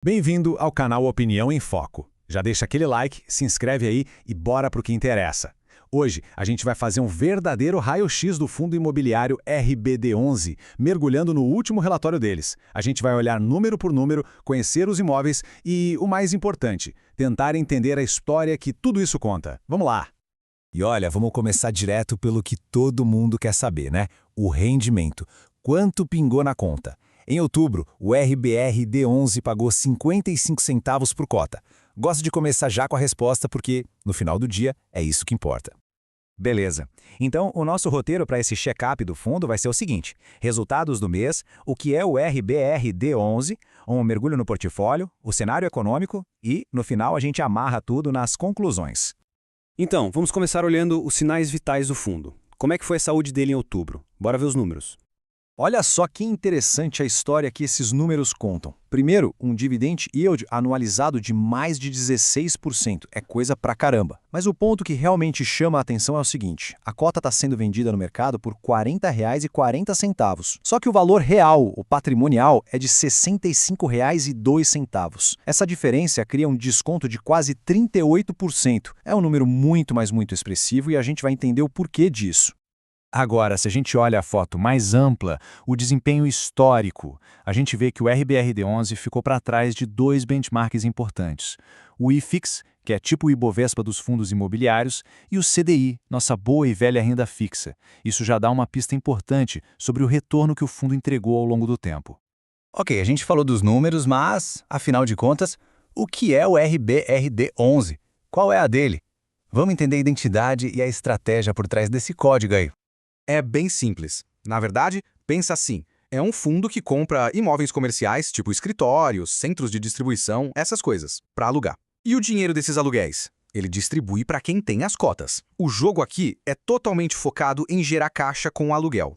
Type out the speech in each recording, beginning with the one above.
Bem-vindo ao canal Opinião em Foco. Já deixa aquele like, se inscreve aí e bora pro que interessa. Hoje a gente vai fazer um verdadeiro raio-x do fundo imobiliário RBD11, mergulhando no último relatório deles. A gente vai olhar número por número, conhecer os imóveis e, o mais importante, tentar entender a história que tudo isso conta. Vamos lá! E olha, vamos começar direto pelo que todo mundo quer saber, né? O rendimento. Quanto pingou na conta? Em outubro, o RBRD11 pagou 55 centavos por cota. Gosto de começar já com a resposta porque, no final do dia, é isso que importa. Beleza. Então, o nosso roteiro para esse check-up do fundo vai ser o seguinte: resultados do mês, o que é o RBRD11, um mergulho no portfólio, o cenário econômico e, no final, a gente amarra tudo nas conclusões. Então, vamos começar olhando os sinais vitais do fundo. Como é que foi a saúde dele em outubro? Bora ver os números. Olha só que interessante a história que esses números contam. Primeiro, um dividend yield anualizado de mais de 16%. É coisa pra caramba. Mas o ponto que realmente chama a atenção é o seguinte: a cota está sendo vendida no mercado por R$ 40,40. Só que o valor real, o patrimonial, é de R$ 65,02. Essa diferença cria um desconto de quase 38%. É um número muito expressivo e a gente vai entender o porquê disso. Agora, se a gente olha a foto mais ampla, o desempenho histórico, a gente vê que o RBRD11 ficou para trás de dois benchmarks importantes. O IFIX, que é tipo o Ibovespa dos fundos imobiliários, e o CDI, nossa boa e velha renda fixa. Isso já dá uma pista importante sobre o retorno que o fundo entregou ao longo do tempo. Ok, a gente falou dos números, mas, afinal de contas, o que é o RBRD11? Qual é a dele? Vamos entender a identidade e a estratégia por trás desse código aí. É bem simples. Na verdade, pensa assim, é um fundo que compra imóveis comerciais, tipo escritórios, centros de distribuição, essas coisas, para alugar. E o dinheiro desses aluguéis? Ele distribui para quem tem as cotas. O jogo aqui é totalmente focado em gerar caixa com o aluguel.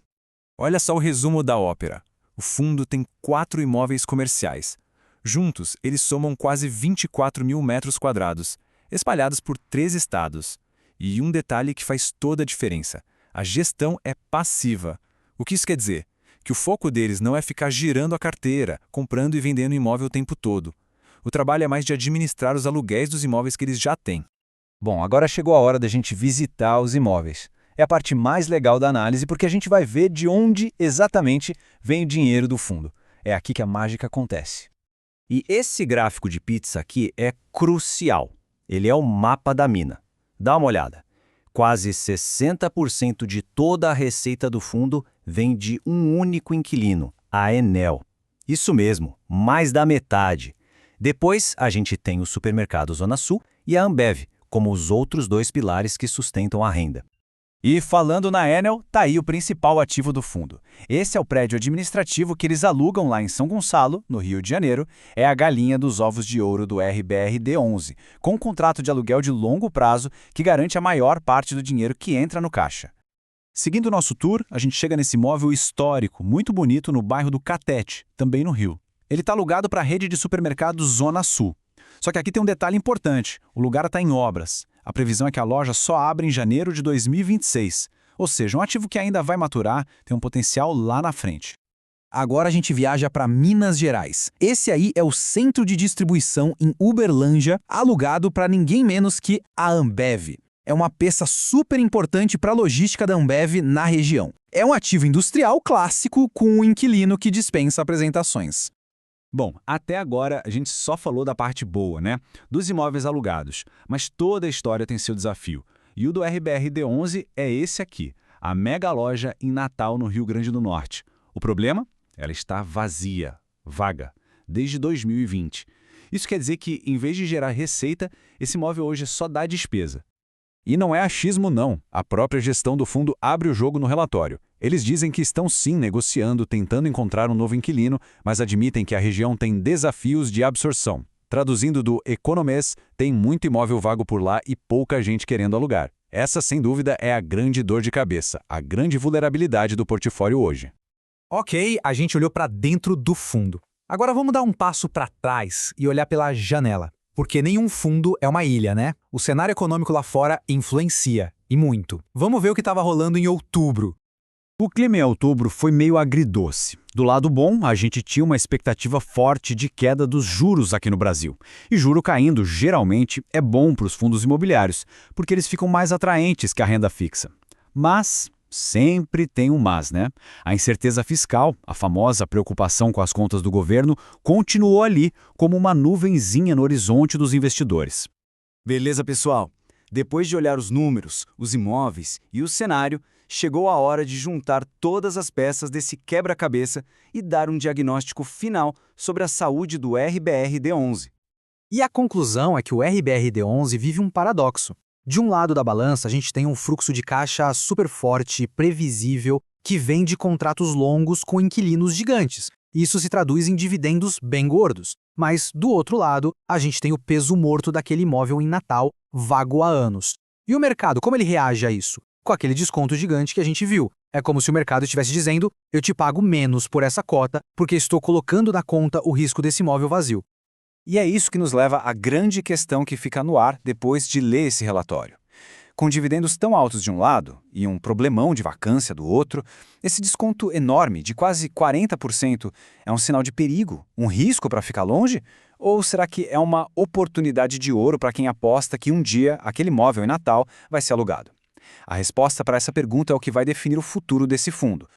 Olha só o resumo da ópera. O fundo tem 4 imóveis comerciais. Juntos, eles somam quase 24 mil metros quadrados, espalhados por 3 estados. E um detalhe que faz toda a diferença: a gestão é passiva. O que isso quer dizer? Que o foco deles não é ficar girando a carteira, comprando e vendendo imóvel o tempo todo. O trabalho é mais de administrar os aluguéis dos imóveis que eles já têm. Bom, agora chegou a hora da gente visitar os imóveis. É a parte mais legal da análise porque a gente vai ver de onde exatamente vem o dinheiro do fundo. É aqui que a mágica acontece. E esse gráfico de pizza aqui é crucial. Ele é o mapa da mina. Dá uma olhada. Quase 60% de toda a receita do fundo vem de um único inquilino, a Enel. Isso mesmo, mais da metade. Depois, a gente tem o supermercado Zona Sul e a Ambev, como os outros dois pilares que sustentam a renda. E falando na Enel, tá aí o principal ativo do fundo. Esse é o prédio administrativo que eles alugam lá em São Gonçalo, no Rio de Janeiro. É a galinha dos ovos de ouro do RBRD11, com um contrato de aluguel de longo prazo que garante a maior parte do dinheiro que entra no caixa. Seguindo o nosso tour, a gente chega nesse imóvel histórico, muito bonito, no bairro do Catete, também no Rio. Ele está alugado para a rede de supermercados Zona Sul. Só que aqui tem um detalhe importante: o lugar está em obras. A previsão é que a loja só abra em janeiro de 2026. Ou seja, um ativo que ainda vai maturar, tem um potencial lá na frente. Agora a gente viaja para Minas Gerais. Esse aí é o centro de distribuição em Uberlândia, alugado para ninguém menos que a Ambev. É uma peça super importante para a logística da Ambev na região. É um ativo industrial clássico com um inquilino que dispensa apresentações. Bom, até agora a gente só falou da parte boa, né? Dos imóveis alugados, mas toda a história tem seu desafio. E o do RBRD11 é esse aqui, a mega loja em Natal, no Rio Grande do Norte. O problema? Ela está vazia, vaga, desde 2020. Isso quer dizer que, em vez de gerar receita, esse imóvel hoje só dá despesa. E não é achismo não, a própria gestão do fundo abre o jogo no relatório. Eles dizem que estão sim negociando, tentando encontrar um novo inquilino, mas admitem que a região tem desafios de absorção. Traduzindo do economês, tem muito imóvel vago por lá e pouca gente querendo alugar. Essa, sem dúvida, é a grande dor de cabeça, a grande vulnerabilidade do portfólio hoje. Ok, a gente olhou para dentro do fundo. Agora vamos dar um passo para trás e olhar pela janela. Porque nenhum fundo é uma ilha, né? O cenário econômico lá fora influencia, e muito. Vamos ver o que estava rolando em outubro. O clima em outubro foi meio agridoce. Do lado bom, a gente tinha uma expectativa forte de queda dos juros aqui no Brasil. E juro caindo, geralmente, é bom para os fundos imobiliários, porque eles ficam mais atraentes que a renda fixa. Mas sempre tem um mas, né? A incerteza fiscal, a famosa preocupação com as contas do governo, continuou ali como uma nuvenzinha no horizonte dos investidores. Beleza, pessoal? Depois de olhar os números, os imóveis e o cenário, chegou a hora de juntar todas as peças desse quebra-cabeça e dar um diagnóstico final sobre a saúde do RBRD11. E a conclusão é que o RBRD11 vive um paradoxo. De um lado da balança, a gente tem um fluxo de caixa super forte e previsível que vem de contratos longos com inquilinos gigantes. Isso se traduz em dividendos bem gordos. Mas, do outro lado, a gente tem o peso morto daquele imóvel em Natal, vago há anos. E o mercado, como ele reage a isso? Com aquele desconto gigante que a gente viu. É como se o mercado estivesse dizendo, eu te pago menos por essa cota, porque estou colocando na conta o risco desse imóvel vazio. E é isso que nos leva à grande questão que fica no ar depois de ler esse relatório. Com dividendos tão altos de um lado e um problemão de vacância do outro, esse desconto enorme de quase 40% é um sinal de perigo, um risco para ficar longe? Ou será que é uma oportunidade de ouro para quem aposta que um dia aquele imóvel em Natal vai ser alugado? A resposta para essa pergunta é o que vai definir o futuro desse fundo,